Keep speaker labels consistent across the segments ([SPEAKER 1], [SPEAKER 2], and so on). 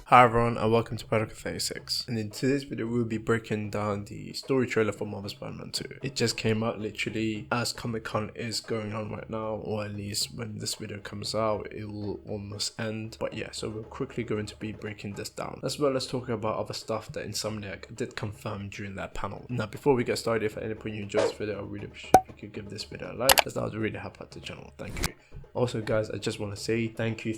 [SPEAKER 1] Hi everyone and welcome to Protocol 36, and in today's video we'll be breaking down the story trailer for Marvel's Spider-Man 2. It just came out literally as Comic-Con is going on right now, or at least when this video comes out it will almost end. But yeah, so we're quickly going to be breaking this down, as well as talking about other stuff that Insomniac did confirm during that panel. Now before we get started, if at any point you enjoyed this video, I really appreciate if you could give this video a like, as that would really help out the channel. Thank you. Also guys, I just want to say thank you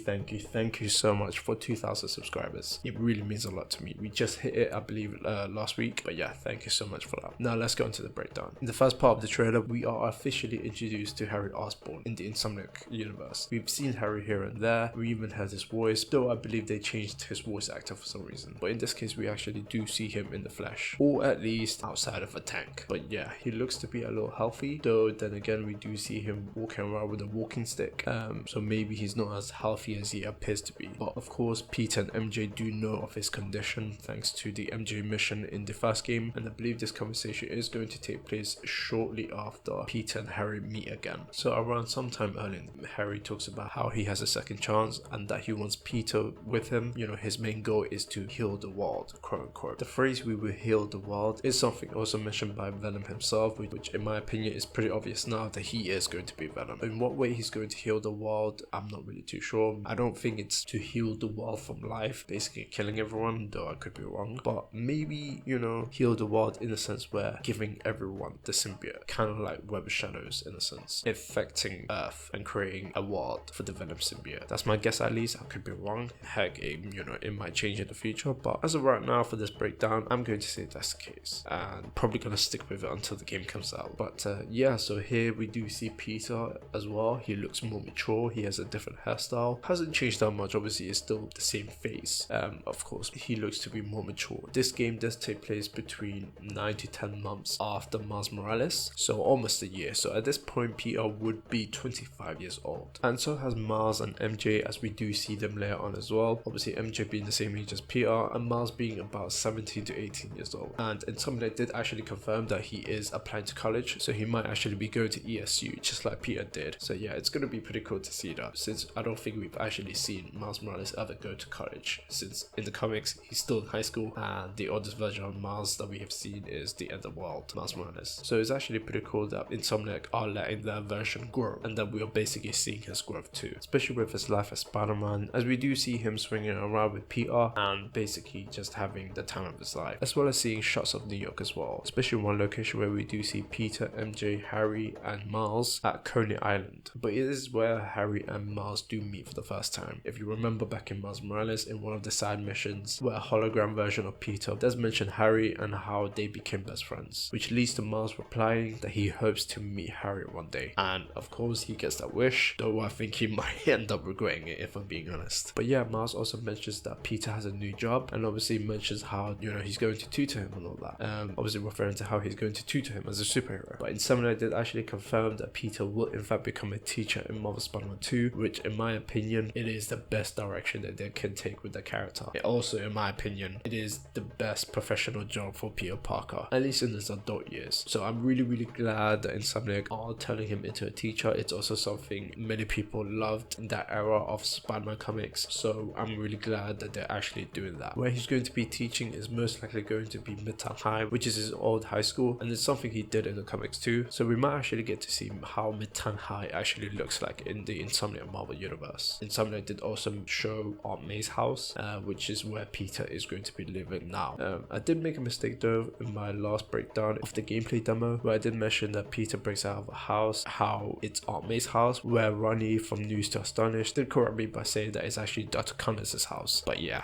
[SPEAKER 1] so much for 2,000 subscribers. It really means a lot to me. We just hit it, I believe, last week, but yeah, thank you so much for that. Now let's go into the breakdown. In the first part of the trailer, we are officially introduced to Harry Osborn in the Insomniac universe. We've seen Harry here and there, we even heard his voice, though I believe they changed his voice actor for some reason. But in this case, we actually do see him in the flesh, or at least outside of a tank. But yeah, he looks to be a little healthy, though then again we do see him walking around with a walking stick. So maybe he's not as healthy as he appears to be. But of course, Peter and MJ do know of his condition thanks to the MJ mission in the first game, and I believe this conversation is going to take place shortly after Peter and Harry meet again. So around sometime early, Harry talks about how he has a second chance and that he wants Peter with him. You know, his main goal is to heal the world, quote unquote. The phrase "we will heal the world" is something also mentioned by Venom himself, which in my opinion is pretty obvious now that he is going to be Venom. In what way he's going to heal the world, I'm not really too sure. I don't think it's to heal the world from life, basically killing everyone, though I could be wrong. But maybe, you know, heal the world in a sense where giving everyone the symbiote, kind of like Web of Shadows in a sense, infecting Earth and creating a world for the Venom symbiote. That's my guess at least. I could be wrong. Heck, it might change in the future, but as of right now for this breakdown, I'm going to say that's the case, and probably gonna stick with it until the game comes out. But yeah, so here we do see Peter as well. He looks more mature. He has a different hairstyle. Hasn't changed that much. Obviously, it's still the same face. Of course, he looks to be more mature. This game does take place between 9 to 10 months after Miles Morales, so almost a year. So at this point, Peter would be 25 years old, and so has Miles and MJ, as we do see them later on as well. Obviously, MJ being the same age as Peter, and Miles being about 17 to 18 years old. And Insomniac did actually confirm that he is applying to college, so he might actually be going to ESU, just like Peter did. So yeah, it's gonna be pretty cool to see that, since I don't think we've actually seen Miles Morales ever go to college, since in the comics he's still in high school, and the oldest version of Miles that we have seen is the Underworld Miles Morales. So it's actually pretty cool that Insomniac are letting that version grow, and that we are basically seeing his growth too, especially with his life as Spider-Man, as we do see him swinging around with Peter and basically just having the time of his life, as well as seeing shots of New York as well, especially one location where we do see Peter, MJ, Harry and Miles at Coney Island. But it is where Harry and Miles do meet for the first time. If you remember back in Miles Morales, in one of the side missions where a hologram version of Peter does mention Harry and how they became best friends, which leads to Miles replying that he hopes to meet Harry one day, and of course he gets that wish, though I think he might end up regretting it if I'm being honest. But yeah, Miles also mentions that Peter has a new job, and obviously mentions how, you know, he's going to tutor him and all that, obviously referring to how he's going to tutor him as a superhero. But Insomniac did actually confirm that Peter will in fact become a teacher in Marvel's Spider-Man 2, which in my opinion, it is the best direction that they can take with the character. It also, in my opinion, it is the best professional job for Peter Parker, at least in his adult years. So I'm really glad that Insomniac are turning him into a teacher. It's also something many people loved in that era of Spider-Man comics, so I'm really glad that they're actually doing that. Where he's going to be teaching is most likely going to be Midtown High, which is his old high school, and it's something he did in the comics too, so we might actually get to see how Midtown High actually looks like in the Insomniac Marvel universe. Insomniac did also show Aunt May's house, which is where Peter is going to be living now. I did make a mistake though in my last breakdown of the gameplay demo, where I did mention that Peter breaks out of a house, how it's Aunt May's house, where Ronnie from News to Astonished did correct me by saying that it's actually Dr. Connors' house. But yeah,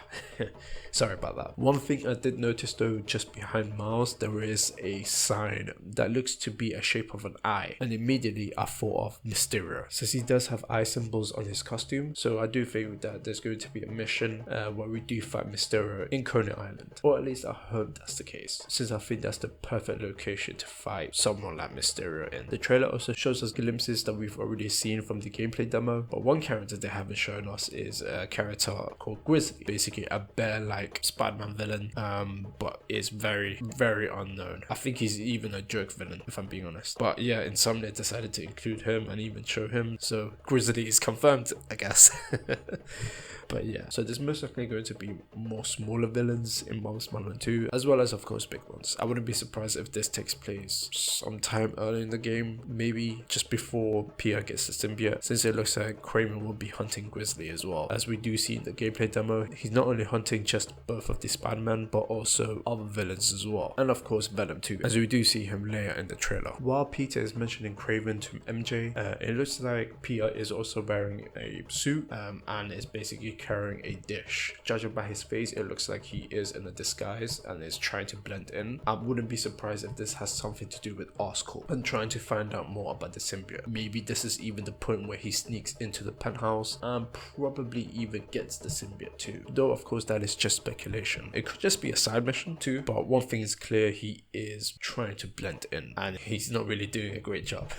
[SPEAKER 1] sorry about that. One thing I did notice though, just behind Miles, there is a sign that looks to be a shape of an eye, and immediately I thought of Mysterio, since he does have eye symbols on his costume. So I do think that there's going to be a mission where we do fight Mysterio in Coney Island, or at least I hope that's the case, since I think that's the perfect location to fight someone like Mysterio in. The trailer also shows us glimpses that we've already seen from the gameplay demo, but one character they haven't shown us is a character called Grizzly, basically a bear-like Spider-Man villain, but is very unknown. I think he's even a joke villain, if I'm being honest. But yeah, Insomniac decided to include him and even show him, so So Grizzly is confirmed, I guess. But yeah, so there's most likely going to be more smaller villains in Marvel Spider-Man 2, as well as of course big ones. I wouldn't be surprised if this takes place sometime early in the game, maybe just before Peter gets the symbiote, since it looks like Kraven will be hunting Grizzly as well. As we do see in the gameplay demo, he's not only hunting just both of the Spider-Man, but also other villains as well, and of course Venom too, as we do see him later in the trailer. While Peter is mentioning Kraven to MJ, it looks like Peter is also wearing a suit and is basically carrying a dish. Judging by his face, it looks like he is in a disguise and is trying to blend in. I wouldn't be surprised if this has something to do with Oscorp and trying to find out more about the symbiote. Maybe this is even the point where he sneaks into the penthouse and probably even gets the symbiote too, though of course that is just speculation. It could just be a side mission too, but one thing is clear, he is trying to blend in and he's not really doing a great job.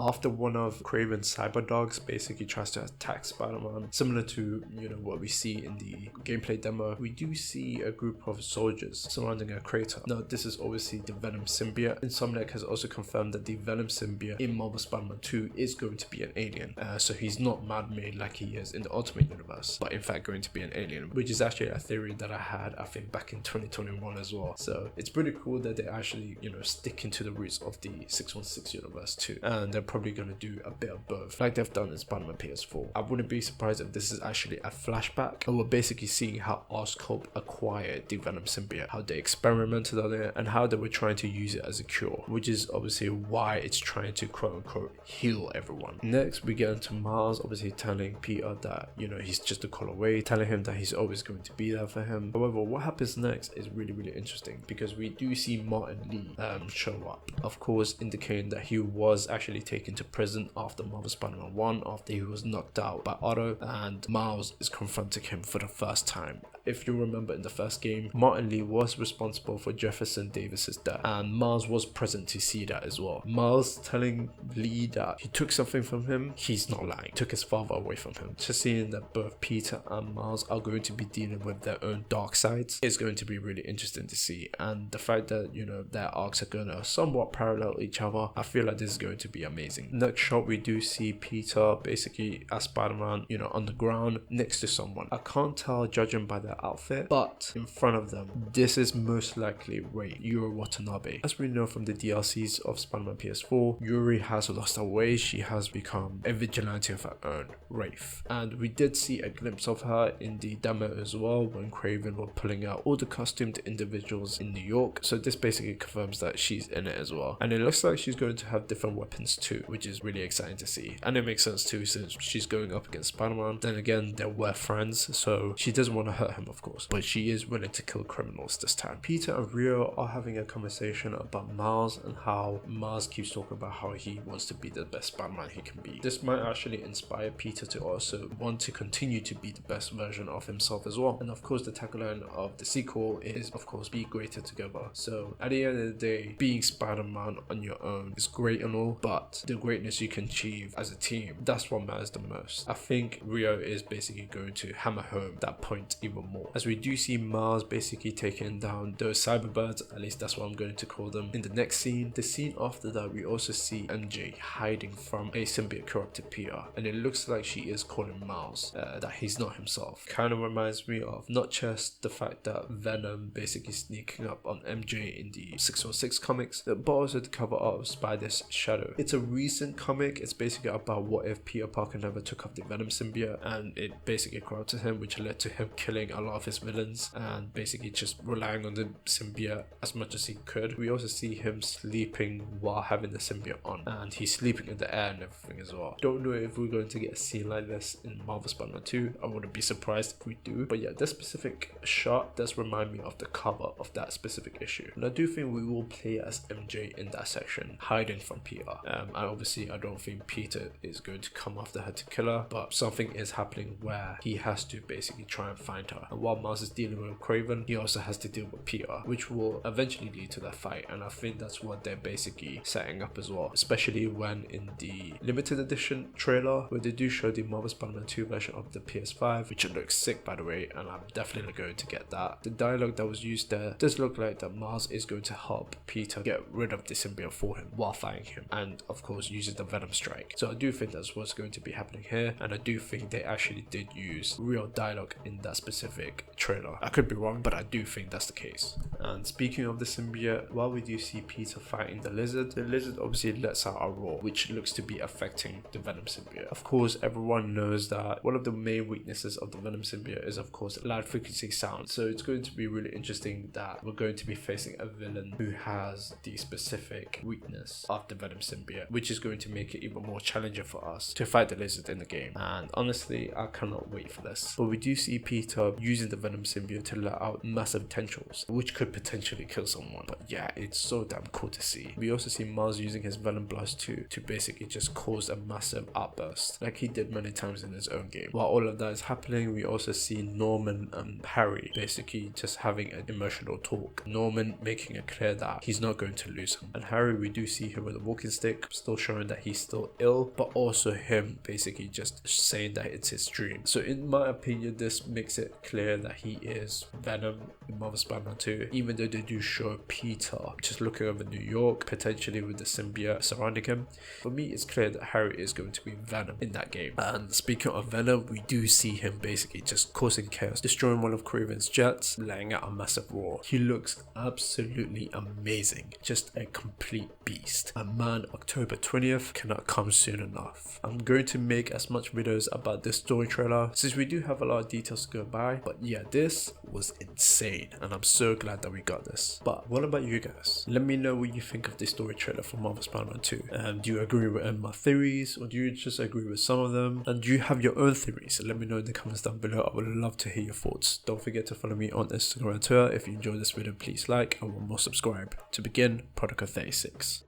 [SPEAKER 1] After one of Kraven's cyber dogs basically tries to attack Spider-Man, similar to what we see in the gameplay demo, we do see a group of soldiers surrounding a crater. Now this is obviously the Venom symbiote. Insomniac has also confirmed that the Venom symbiote in Marvel Spider-Man 2 is going to be an alien, so he's not man-made like he is in the Ultimate Universe, but in fact going to be an alien, which is actually a theory that I had, I think, back in 2021 as well. So it's pretty cool that they actually sticking to the roots of the 616 universe too, and they're probably going to do a bit of both like they've done in Spider-Man PS4. I wouldn't be surprised if this is actually a flashback, and we're basically seeing how Oscorp acquired the Venom symbiote, how they experimented on it, and how they were trying to use it as a cure, which is obviously why it's trying to quote-unquote heal everyone. Next we get into Miles obviously telling Peter that he's just a call away, telling him that he's always going to be there for him. However, what happens next is really interesting, because we do see Martin Lee show up, of course indicating that he was actually taken to prison after Marvel Spider-Man 1, after he was knocked out by Otto, and Miles is confronting him for the first time. If you remember, in the first game, Martin Lee was responsible for Jefferson Davis's death, and Miles was present to see that as well. Miles telling Lee that he took something from him, he's not lying, took his father away from him. Just seeing that both Peter and Miles are going to be dealing with their own dark sides is going to be really interesting to see, and the fact that their arcs are going to somewhat parallel each other, I feel like this is going to be amazing. Next shot, we do see Peter basically as Spider-Man on the ground next to someone. I can't tell judging by their outfit, but in front of them, this is most likely Yuri Watanabe. As we know from the DLCs of Spider-Man PS4, Yuri has lost her way. She has become a vigilante of her own, Wraith, and we did see a glimpse of her in the demo as well when Kraven were pulling out all the costumed individuals in New York. So this basically confirms that she's in it as well, and it looks like she's going to have different weapons too, which is really exciting to see, and it makes sense too since she's going up against Spider-Man. Then again, they were friends, so she doesn't want to hurt him of course, but she is willing to kill criminals this time. Peter and Rio are having a conversation about Miles and how Miles keeps talking about how he wants to be the best Spider-Man he can be. This might actually inspire Peter to also want to continue to be the best version of himself as well, and of course the tagline of the sequel is of course be greater together. So at the end of the day, being Spider-Man on your own is great and all, but the greatness you can achieve as a team, that's what matters the most. I think Rio is basically going to hammer home that point even more, as we do see Miles basically taking down those cyberbirds, at least that's what I'm going to call them, in the next scene. The scene after that, we also see MJ hiding from a symbiote corrupted Peter, and it looks like she is calling Miles that he's not himself. Kind of reminds me of not just the fact that Venom basically sneaking up on MJ in the 616 comics, but also the cover of Spider's Shadow. It's a recent comic. It's basically about what if Peter Parker never took off the Venom symbiote, and it basically corrupted him, which led to him killing a lot of his villains and basically just relying on the symbiote as much as he could. We also see him sleeping while having the symbiote on, and he's sleeping in the air and everything as well. Don't know if we're going to get a scene like this in Marvel Spider-Man 2. I wouldn't be surprised if we do, but yeah, this specific shot does remind me of the cover of that specific issue, and I do think we will play as MJ in that section, hiding from Peter. And obviously I don't think Peter is going to come after her to kill her, but something is happening where he has to basically try and find her, And while Miles is dealing with Craven, he also has to deal with Peter, which will eventually lead to that fight. And I think that's what they're basically setting up as well, especially when in the limited edition trailer where they do show the Marvel Spider-Man 2 version of the PS5, which looks sick by the way, and I'm definitely going to get that. The dialogue that was used there does look like that Miles is going to help Peter get rid of the symbiote for him while fighting him, and of course using the Venom strike. So I do think that's what's going to be happening here, and I do think they actually did use real dialogue in that specific trailer. I could be wrong, but I do think that's the case. And speaking of the symbiote, while we do see Peter fighting the lizard obviously lets out a roar, which looks to be affecting the Venom symbiote. Of course, everyone knows that one of the main weaknesses of the Venom symbiote is of course loud frequency sound. So it's going to be really interesting that we're going to be facing a villain who has the specific weakness of the Venom symbiote, which is going to make it even more challenging for us to fight the lizard in the game. And honestly, I cannot wait for this. But we do see Peter using the Venom symbiote to let out massive tendrils, which could potentially kill someone. But yeah, it's so damn cool to see. We also see Miles using his Venom Blast to basically just cause a massive outburst, like he did many times in his own game. While all of that is happening, we also see Norman and Harry basically just having an emotional talk. Norman making it clear that he's not going to lose him, and Harry, we do see him with a walking stick, still showing that he's still ill, but also him basically just saying that it's his dream. So in my opinion, this makes it clear that he is Venom in Marvel Spider-Man 2, even though they do show Peter just looking over New York, potentially with the symbiote surrounding him. For me, it's clear that Harry is going to be Venom in that game. And speaking of Venom, we do see him basically just causing chaos, destroying one of Craven's jets, letting out a massive roar. He looks absolutely amazing, just a complete beast. And man, October 20th cannot come soon enough. I'm going to make as much videos about this story trailer since we do have a lot of details to go by, but yeah, this was insane and I'm so glad that we got this. But what about you guys? Let me know what you think of this story trailer for Marvel Spider-Man 2. Do you agree with my theories, or do you just agree with some of them? And do you have your own theories? Let me know in the comments down below. I would love to hear your thoughts. Don't forget to follow me on Instagram and Twitter. If you enjoyed this video, please like, and one more subscribe. To begin, Protocol 36.